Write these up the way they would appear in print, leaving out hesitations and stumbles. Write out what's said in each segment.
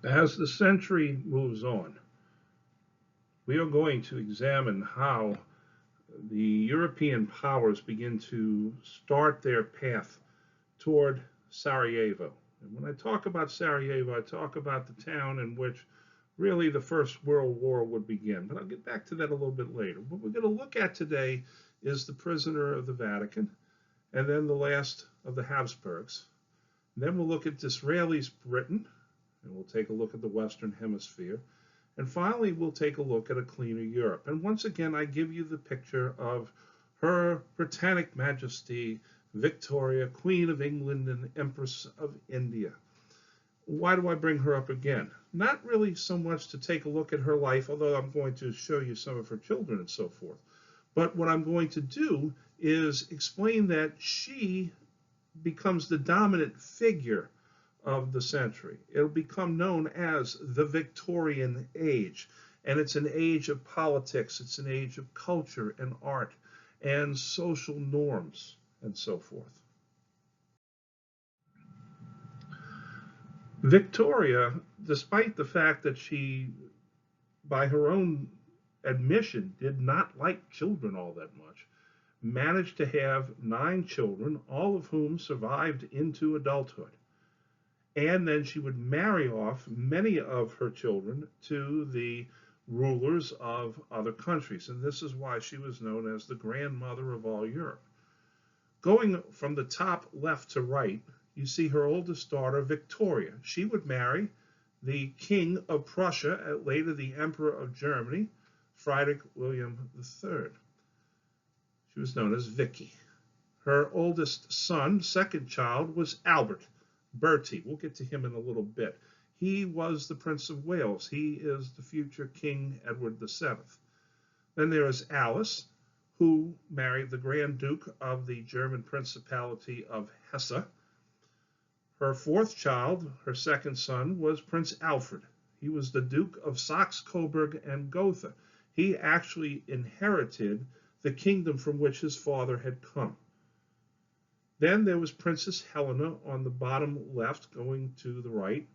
As the century moves on, we are going to examine how the European powers begin to start their path toward Sarajevo. And when I talk about Sarajevo, I talk about the town in which really the First World War would begin. But I'll get back to that a little bit later. What we're going to look at today is the prisoner of the Vatican, and then the last of the Habsburgs. And then we'll look at Disraeli's Britain, and we'll take a look at the Western Hemisphere. And finally, we'll take a look at a cleaner Europe. And once again, I give you the picture of Her Britannic Majesty Victoria, Queen of England and Empress of India. Why do I bring her up again? Not really so much to take a look at her life, although I'm going to show you some of her children and so forth. But what I'm going to do is explain that she becomes the dominant figure of the century. It'll become known as the Victorian Age. And it's an age of politics, it's an age of culture and art and social norms and so forth. Victoria, despite the fact that she, by her own admission, did not like children all that much, managed to have 9 children, all of whom survived into adulthood. And then she would marry off many of her children to the rulers of other countries. And this is why she was known as the grandmother of all Europe. Going from the top left to right, you see her oldest daughter, Victoria. She would marry the King of Prussia, later the Emperor of Germany, Friedrich William III. She was known as Vicky. Her oldest son, second child, was Albert, Bertie. We'll get to him in a little bit. He was the Prince of Wales. He is the future King Edward VII. Then there is Alice, who married the Grand Duke of the German Principality of Hesse. Her fourth child, her second son, was Prince Alfred. He was the Duke of Saxe-Coburg and Gotha. He actually inherited the kingdom from which his father had come. Then there was Princess Helena on the bottom left, going to the right.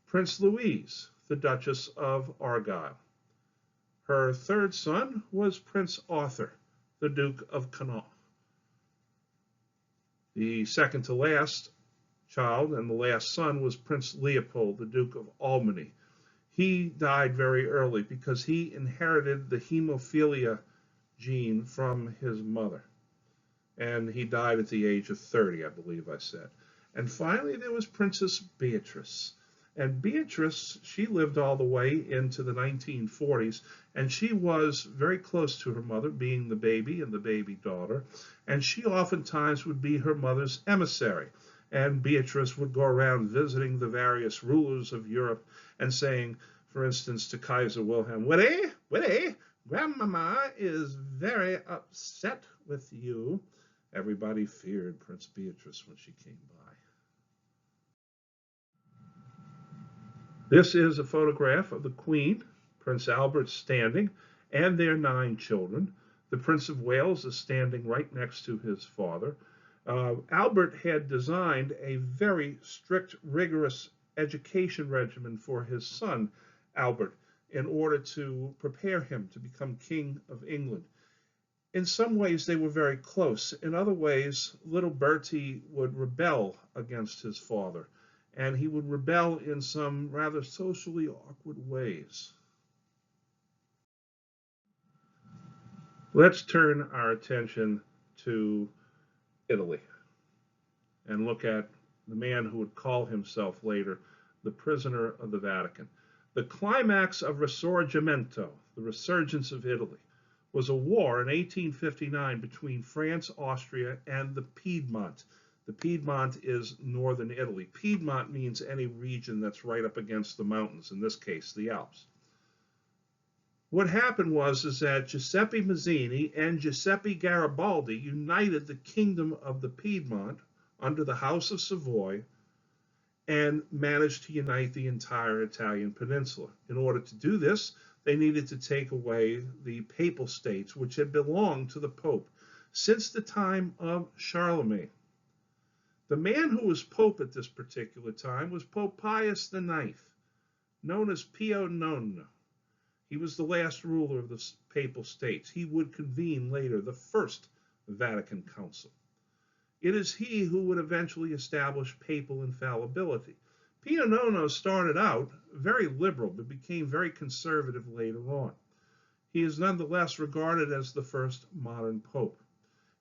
Prince Louise, the Duchess of Argyll. Her third son was Prince Arthur, the Duke of Connaught. The second to last child and the last son was Prince Leopold, the Duke of Albany. He died very early because he inherited the hemophilia gene from his mother. And he died at the age of 30, I believe I said. And finally, there was Princess Beatrice. And Beatrice, she lived all the way into the 1940s, and she was very close to her mother, being the baby and the baby daughter. And she oftentimes would be her mother's emissary. And Beatrice would go around visiting the various rulers of Europe and saying, for instance, to Kaiser Wilhelm, Willie, Grandmama is very upset with you. Everybody feared Prince Beatrice when she came by. This is a photograph of the Queen, Prince Albert standing, and their 9 children. The Prince of Wales is standing right next to his father. Albert had designed a very strict, rigorous education regimen for his son, Albert, in order to prepare him to become King of England. In some ways, they were very close. In other ways, little Bertie would rebel against his father, and he would rebel in some rather socially awkward ways. Let's turn our attention to Italy and look at the man who would call himself later the prisoner of the Vatican. The climax of Risorgimento, the resurgence of Italy, was a war in 1859 between France, Austria, and the Piedmont. The Piedmont is northern Italy. Piedmont means any region that's right up against the mountains, in this case, the Alps. What happened was that Giuseppe Mazzini and Giuseppe Garibaldi united the kingdom of the Piedmont under the House of Savoy and managed to unite the entire Italian peninsula. In order to do this, they needed to take away the papal states, which had belonged to the Pope since the time of Charlemagne. The man who was Pope at this particular time was Pope Pius IX. known as Pio IX. He was the last ruler of the Papal States. He would convene later the First Vatican Council. It is he who would eventually establish papal infallibility. Pio IX started out very liberal, but became very conservative later on. He is nonetheless regarded as the first modern pope.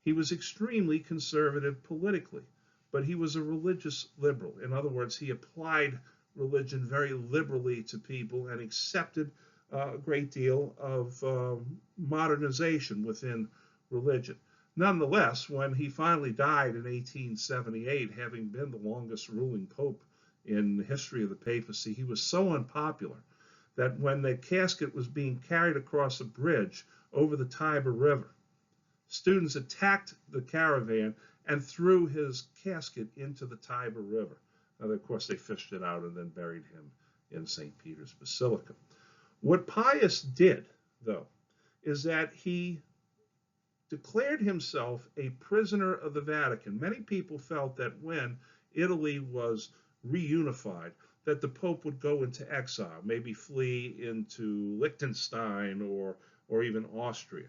He was extremely conservative politically, but he was a religious liberal. In other words, he applied religion very liberally to people and accepted a great deal of modernization within religion. Nonetheless, when he finally died in 1878, having been the longest ruling pope in the history of the papacy, he was so unpopular that when the casket was being carried across a bridge over the Tiber River, students attacked the caravan and threw his casket into the Tiber River. Now, of course, they fished it out and then buried him in St. Peter's Basilica. What Pius did, though, is that he declared himself a prisoner of the Vatican. Many people felt that when Italy was reunified, that the Pope would go into exile, maybe flee into Liechtenstein or even Austria.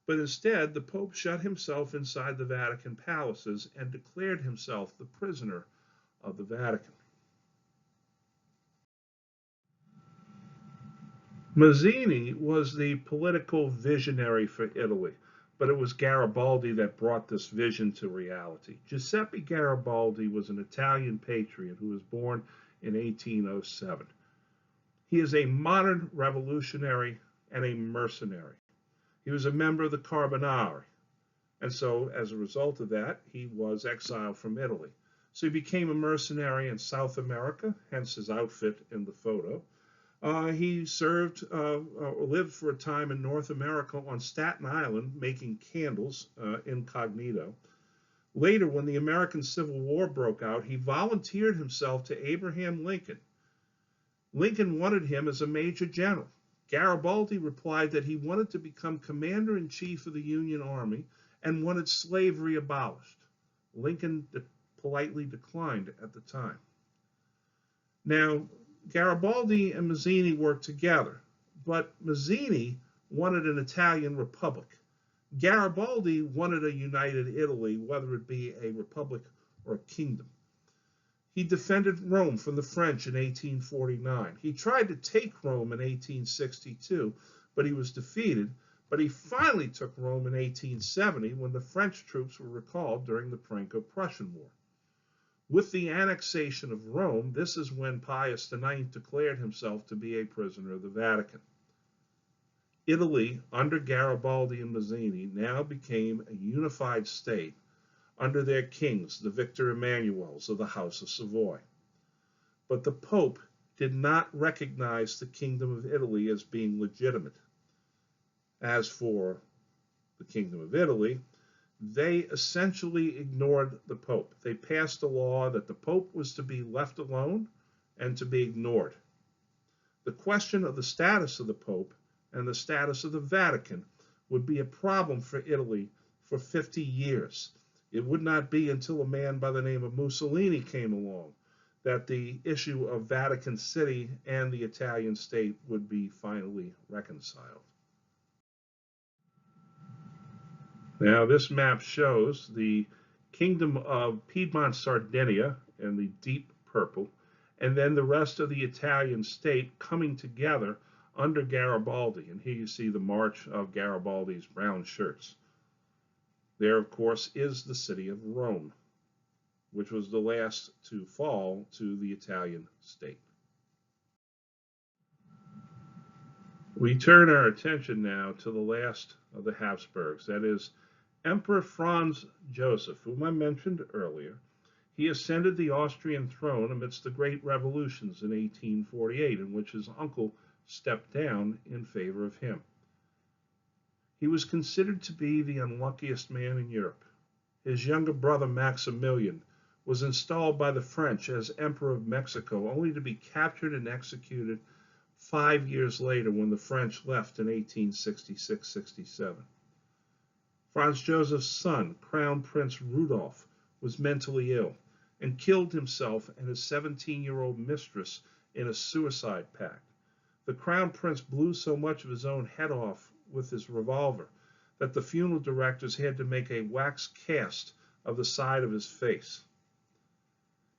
But instead, the Pope shut himself inside the Vatican palaces and declared himself the prisoner of the Vatican. Mazzini was the political visionary for Italy, but it was Garibaldi that brought this vision to reality. Giuseppe Garibaldi was an Italian patriot who was born in 1807. He is a modern revolutionary and a mercenary. He was a member of the Carbonari, and so as a result of that, he was exiled from Italy. So he became a mercenary in South America, hence his outfit in the photo. He lived for a time in North America on Staten Island, making candles incognito. Later, when the American Civil War broke out, he volunteered himself to Abraham Lincoln. Lincoln wanted him as a major general. Garibaldi replied that he wanted to become commander-in-chief of the Union Army and wanted slavery abolished. Lincoln politely declined at the time. Now, Garibaldi and Mazzini worked together, but Mazzini wanted an Italian republic. Garibaldi wanted a united Italy, whether it be a republic or a kingdom. He defended Rome from the French in 1849. He tried to take Rome in 1862, but he was defeated. But he finally took Rome in 1870 when the French troops were recalled during the Franco-Prussian War. With the annexation of Rome, this is when Pius IX declared himself to be a prisoner of the Vatican. Italy, under Garibaldi and Mazzini, now became a unified state under their kings, the Victor Emmanuels of the House of Savoy. But the Pope did not recognize the Kingdom of Italy as being legitimate. As for the Kingdom of Italy, they essentially ignored the Pope. They passed a law that the Pope was to be left alone and to be ignored. The question of the status of the Pope and the status of the Vatican would be a problem for Italy for 50 years. It would not be until a man by the name of Mussolini came along that the issue of Vatican City and the Italian state would be finally reconciled. Now, this map shows the Kingdom of Piedmont, Sardinia in the deep purple, and then the rest of the Italian state coming together under Garibaldi. And here you see the march of Garibaldi's brown shirts. There, of course, is the city of Rome, which was the last to fall to the Italian state. We turn our attention now to the last of the Habsburgs, that is, Emperor Franz Joseph, whom I mentioned earlier. He ascended the Austrian throne amidst the great revolutions in 1848, in which his uncle stepped down in favor of him. He was considered to be the unluckiest man in Europe. His younger brother Maximilian was installed by the French as Emperor of Mexico, only to be captured and executed 5 years later when the French left in 1866-67. Franz Joseph's son, Crown Prince Rudolph, was mentally ill, and killed himself and his 17-year-old mistress in a suicide pact. The crown prince blew so much of his own head off with his revolver that the funeral directors had to make a wax cast of the side of his face.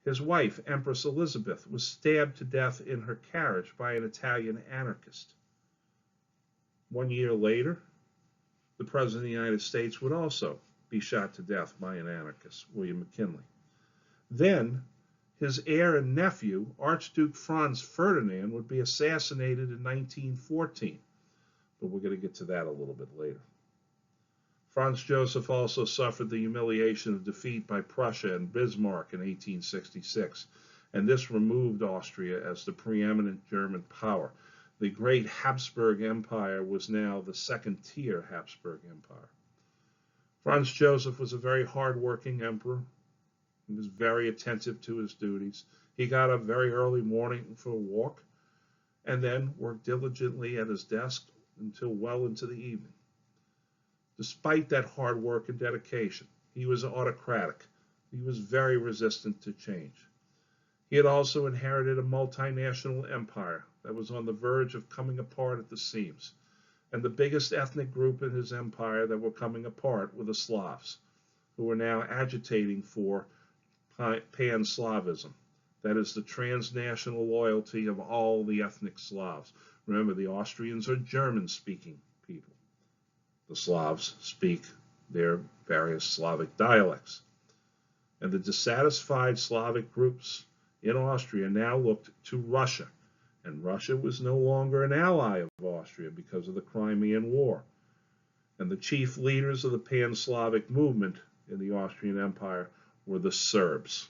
His wife, Empress Elizabeth, was stabbed to death in her carriage by an Italian anarchist. 1 year later, the President of the United States would also be shot to death by an anarchist, William McKinley. Then, his heir and nephew, Archduke Franz Ferdinand, would be assassinated in 1914, but we're going to get to that a little bit later. Franz Joseph also suffered the humiliation of defeat by Prussia and Bismarck in 1866, and this removed Austria as the preeminent German power. The great Habsburg Empire was now the second-tier Habsburg Empire. Franz Joseph was a very hard-working emperor. He was very attentive to his duties. He got up very early morning for a walk and then worked diligently at his desk until well into the evening. Despite that hard work and dedication, he was autocratic. He was very resistant to change. He had also inherited a multinational empire that was on the verge of coming apart at the seams. And the biggest ethnic group in his empire that were coming apart were the Slavs, who were now agitating for pan-Slavism. That is the transnational loyalty of all the ethnic Slavs. Remember, the Austrians are German-speaking people. The Slavs speak their various Slavic dialects. And the dissatisfied Slavic groups in Austria now looked to Russia. And Russia was no longer an ally of Austria because of the Crimean War. And the chief leaders of the pan-Slavic movement in the Austrian Empire were the Serbs.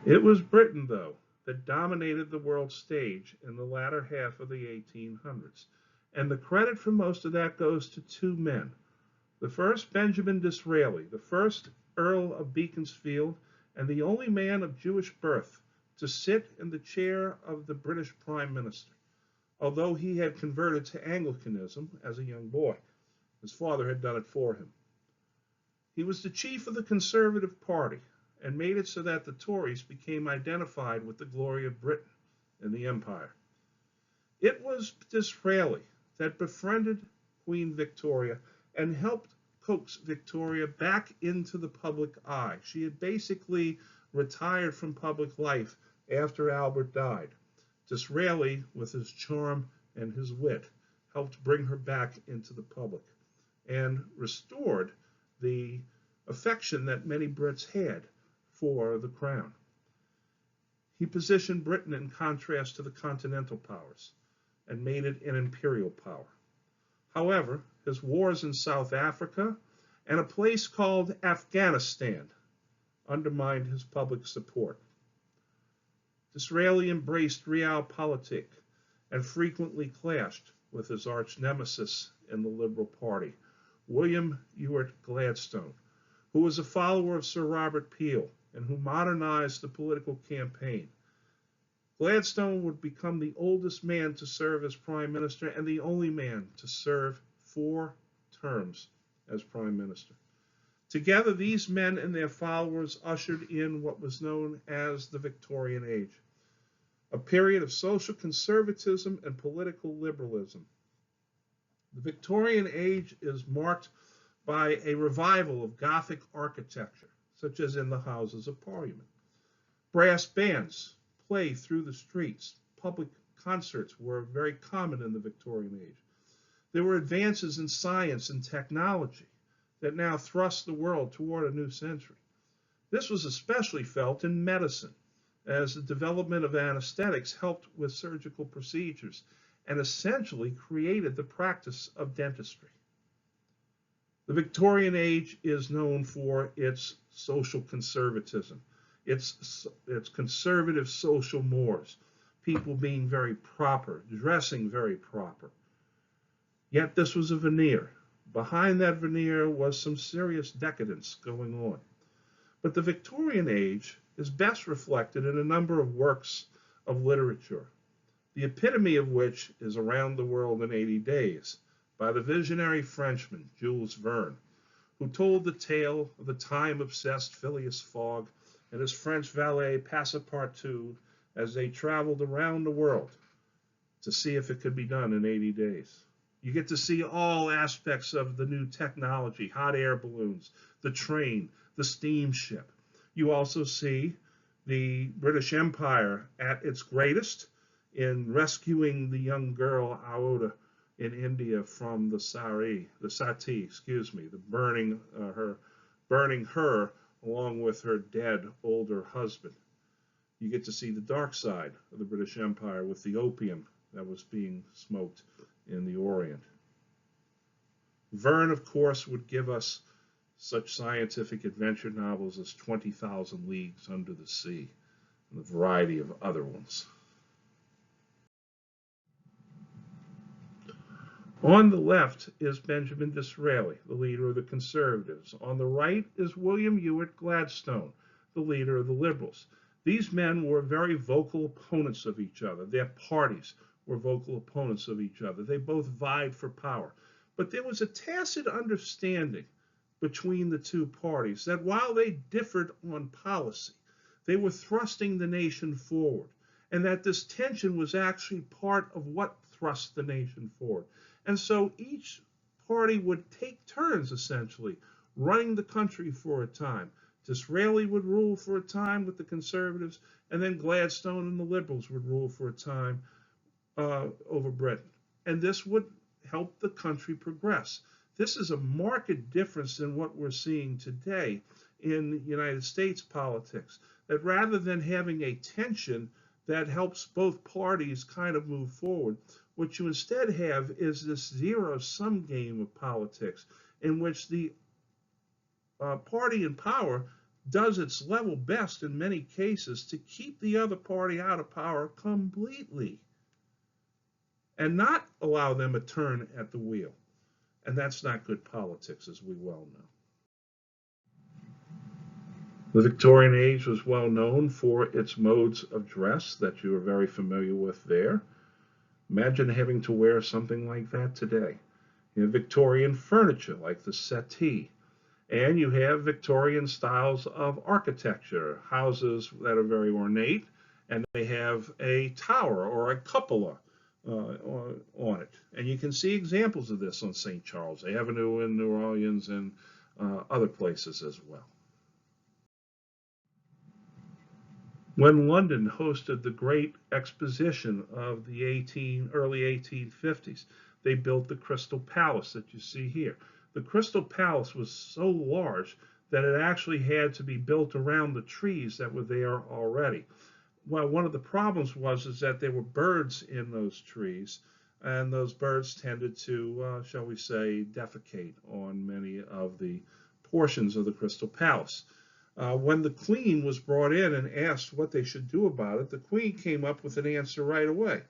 It was Britain, though, that dominated the world stage in the latter half of the 1800s. And the credit for most of that goes to two men. The first, Benjamin Disraeli, the first Earl of Beaconsfield, and the only man of Jewish birth to sit in the chair of the British Prime Minister, although he had converted to Anglicanism as a young boy. His father had done it for him. He was the chief of the Conservative Party and made it so that the Tories became identified with the glory of Britain and the Empire. It was Disraeli that befriended Queen Victoria and helped coax Victoria back into the public eye. She had basically retired from public life after Albert died. Disraeli, with his charm and his wit, helped bring her back into the public and restored the affection that many Brits had for the crown. He positioned Britain in contrast to the continental powers and made it an imperial power. However, his wars in South Africa and a place called Afghanistan undermined his public support. Disraeli embraced realpolitik and frequently clashed with his arch nemesis in the Liberal Party, William Ewart Gladstone, who was a follower of Sir Robert Peel and who modernized the political campaign. Gladstone would become the oldest man to serve as prime minister and the only man to serve 4 terms as prime minister. Together, these men and their followers ushered in what was known as the Victorian Age, a period of social conservatism and political liberalism. The Victorian Age is marked by a revival of Gothic architecture, such as in the Houses of Parliament. Brass bands play through the streets. Public concerts were very common in the Victorian Age. There were advances in science and technology that now thrust the world toward a new century. This was especially felt in medicine, as the development of anesthetics helped with surgical procedures and essentially created the practice of dentistry. The Victorian Age is known for its social conservatism, its conservative social mores, people being very proper, dressing very proper. Yet this was a veneer. Behind that veneer was some serious decadence going on. But the Victorian Age is best reflected in a number of works of literature, the epitome of which is Around the World in 80 Days by the visionary Frenchman Jules Verne, who told the tale of the time-obsessed Phileas Fogg and his French valet Passepartout as they traveled around the world to see if it could be done in 80 days. You get to see all aspects of the new technology, hot air balloons, the train, the steamship. You also see the British Empire at its greatest in rescuing the young girl Aoda in India from the Sati, the burning her along with her dead older husband. You get to see the dark side of the British Empire with the opium that was being smoked in the Orient. Verne, of course, would give us such scientific adventure novels as 20,000 Leagues Under the Sea and a variety of other ones. On the left is Benjamin Disraeli, the leader of the Conservatives. On the right is William Ewart Gladstone, the leader of the Liberals. These men were very vocal opponents of each other. Their parties were vocal opponents of each other. They both vied for power. But there was a tacit understanding between the two parties that while they differed on policy, they were thrusting the nation forward, and that this tension was actually part of what thrust the nation forward. And so each party would take turns, essentially, running the country for a time. Disraeli would rule for a time with the Conservatives, and then Gladstone and the Liberals would rule for a time over Britain. And this would help the country progress. This is a marked difference in what we're seeing today in United States politics, that rather than having a tension that helps both parties kind of move forward, what you instead have is this zero-sum game of politics in which the party in power does its level best in many cases to keep the other party out of power completely and not allow them a turn at the wheel. And that's not good politics, as we well know. The Victorian age was well known for its modes of dress that you are very familiar with there. Imagine having to wear something like that today. You have Victorian furniture like the settee, and you have Victorian styles of architecture, houses that are very ornate, and they have a tower or a cupola on it. And you can see examples of this on St. Charles Avenue in New Orleans and other places as well. When London hosted the Great Exposition of the early 1850s, they built the Crystal Palace that you see here. The Crystal Palace was so large that it actually had to be built around the trees that were there already. Well, one of the problems is that there were birds in those trees, and those birds tended to, shall we say, defecate on many of the portions of the Crystal Palace. When the Queen was brought in and asked what they should do about it, the Queen came up with an answer right away.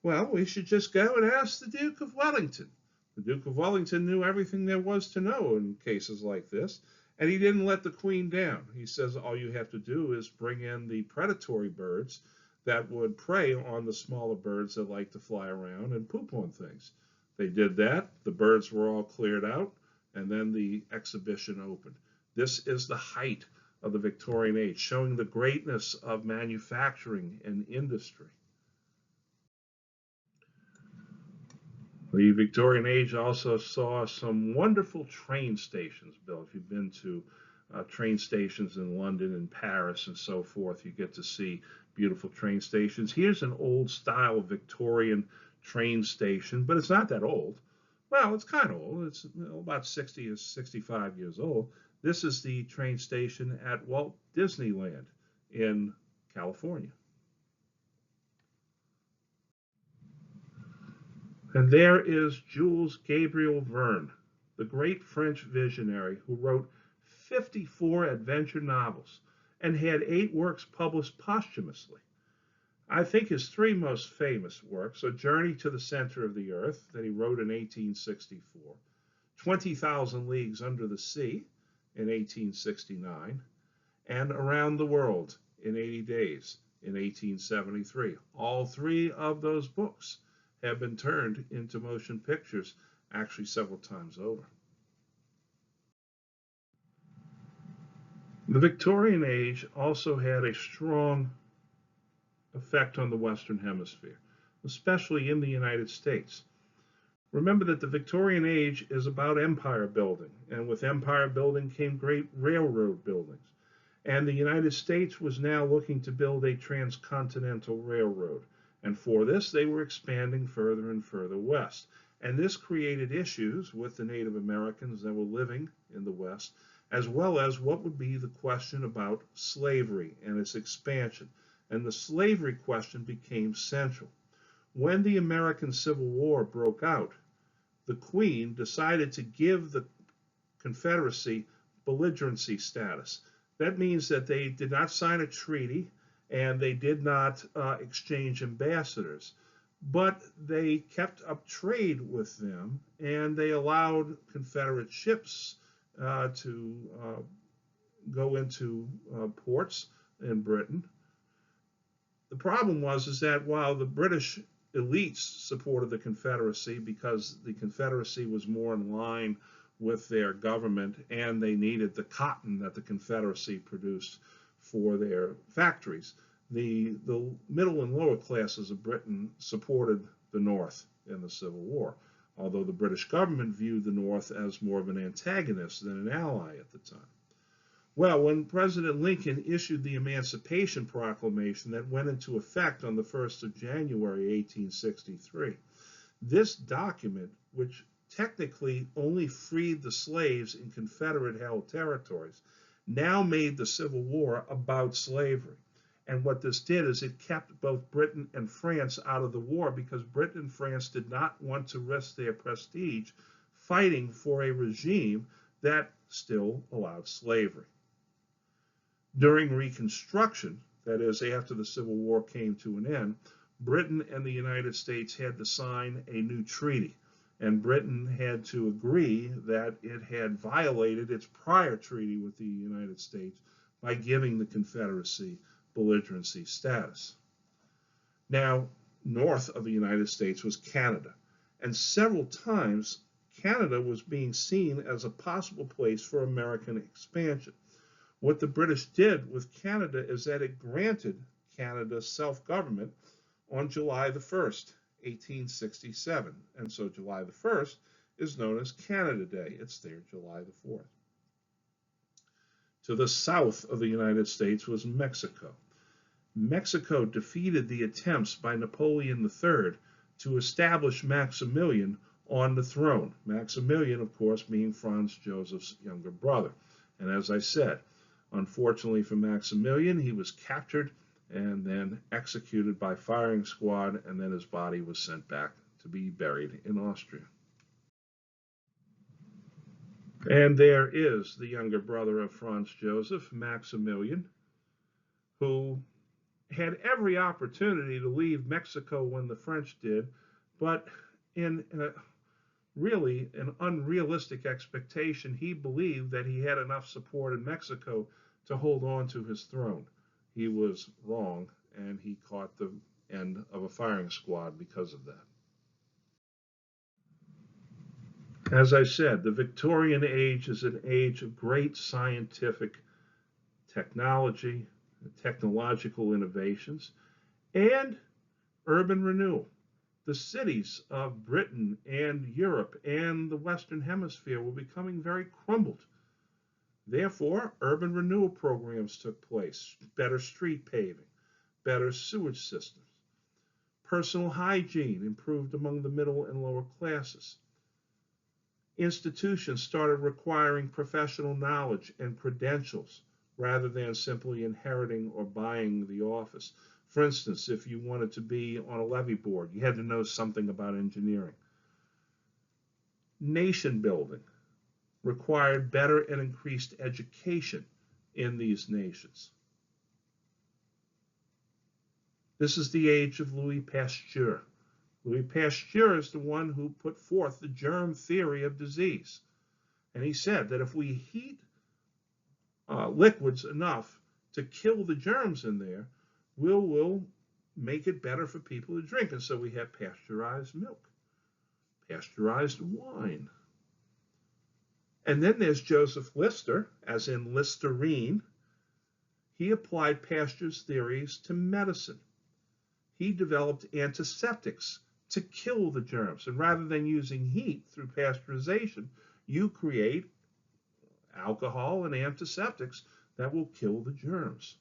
Well, we should just go and ask the Duke of Wellington. The Duke of Wellington knew everything there was to know in cases like this, and he didn't let the Queen down. He says all you have to do is bring in the predatory birds that would prey on the smaller birds that like to fly around and poop on things. They did that. The birds were all cleared out, and then the exhibition opened. This is the height of the Victorian age, showing the greatness of manufacturing and industry. The Victorian age also saw some wonderful train stations built. If you've been to train stations in London and Paris and so forth, you get to see beautiful train stations. Here's an old style Victorian train station, but it's not that old. Well, it's kind of old. It's about 60 or 65 years old. This is the train station at Walt Disneyland in California. And there is Jules Gabriel Verne, the great French visionary who wrote 54 adventure novels and had 8 works published posthumously. I think his 3 most famous works are Journey to the Center of the Earth, that he wrote in 1864, 20,000 Leagues Under the Sea in 1869, and Around the World in 80 Days in 1873. All 3 of those books have been turned into motion pictures, actually several times over. The Victorian age also had a strong effect on the Western Hemisphere, especially in the United States. Remember that the Victorian age is about empire building, and with empire building came great railroad buildings. And the United States was now looking to build a transcontinental railroad. And for this, they were expanding further and further west. And this created issues with the Native Americans that were living in the West, as well as what would be the question about slavery and its expansion. And the slavery question became central. When the American Civil War broke out, the Queen decided to give the Confederacy belligerency status. That means that they did not sign a treaty and they did not exchange ambassadors, but they kept up trade with them and they allowed Confederate ships to go into ports in Britain. The problem was is that while the British elites supported the Confederacy because the Confederacy was more in line with their government and they needed the cotton that the Confederacy produced for their factories, the middle and lower classes of Britain supported the North in the Civil War, although the British government viewed the North as more of an antagonist than an ally at the time. Well, when President Lincoln issued the Emancipation Proclamation that went into effect on the 1st of January, 1863, this document, which technically only freed the slaves in Confederate-held territories, now made the Civil War about slavery. And what this did is it kept both Britain and France out of the war because Britain and France did not want to risk their prestige fighting for a regime that still allowed slavery. During Reconstruction, that is, after the Civil War came to an end, Britain and the United States had to sign a new treaty, and Britain had to agree that it had violated its prior treaty with the United States by giving the Confederacy belligerency status. Now, north of the United States was Canada, and several times Canada was being seen as a possible place for American expansion. What the British did with Canada is that it granted Canada self-government on July the 1st, 1867. And so July the 1st is known as Canada Day. It's there July the 4th. To the south of the United States was Mexico. Mexico defeated the attempts by Napoleon III to establish Maximilian on the throne. Maximilian, of course, being Franz Joseph's younger brother. And as I said, unfortunately for Maximilian, he was captured and then executed by firing squad, and then his body was sent back to be buried in Austria. And there is the younger brother of Franz Joseph, Maximilian, who had every opportunity to leave Mexico when the French did, but in really an unrealistic expectation, he believed that he had enough support in Mexico to hold on to his throne. He was wrong, and he caught the end of a firing squad because of that. As I said, the Victorian age is an age of great scientific technology, technological innovations, and urban renewal. The cities of Britain and Europe and the Western Hemisphere were becoming very crumbled. Therefore, urban renewal programs took place, better street paving, better sewage systems. Personal hygiene improved among the middle and lower classes. Institutions started requiring professional knowledge and credentials rather than simply inheriting or buying the office. For instance, if you wanted to be on a levee board, you had to know something about engineering. Nation building required better and increased education in these nations. This is the age of Louis Pasteur. Louis Pasteur is the one who put forth the germ theory of disease. And he said that if we heat liquids enough to kill the germs in there, we'll make it better for people to drink. And so we have pasteurized milk, pasteurized wine. And then there's Joseph Lister, as in Listerine, He applied Pasteur's theories to medicine. He developed antiseptics to kill the germs. And rather than using heat through pasteurization, you create alcohol and antiseptics that will kill the germs.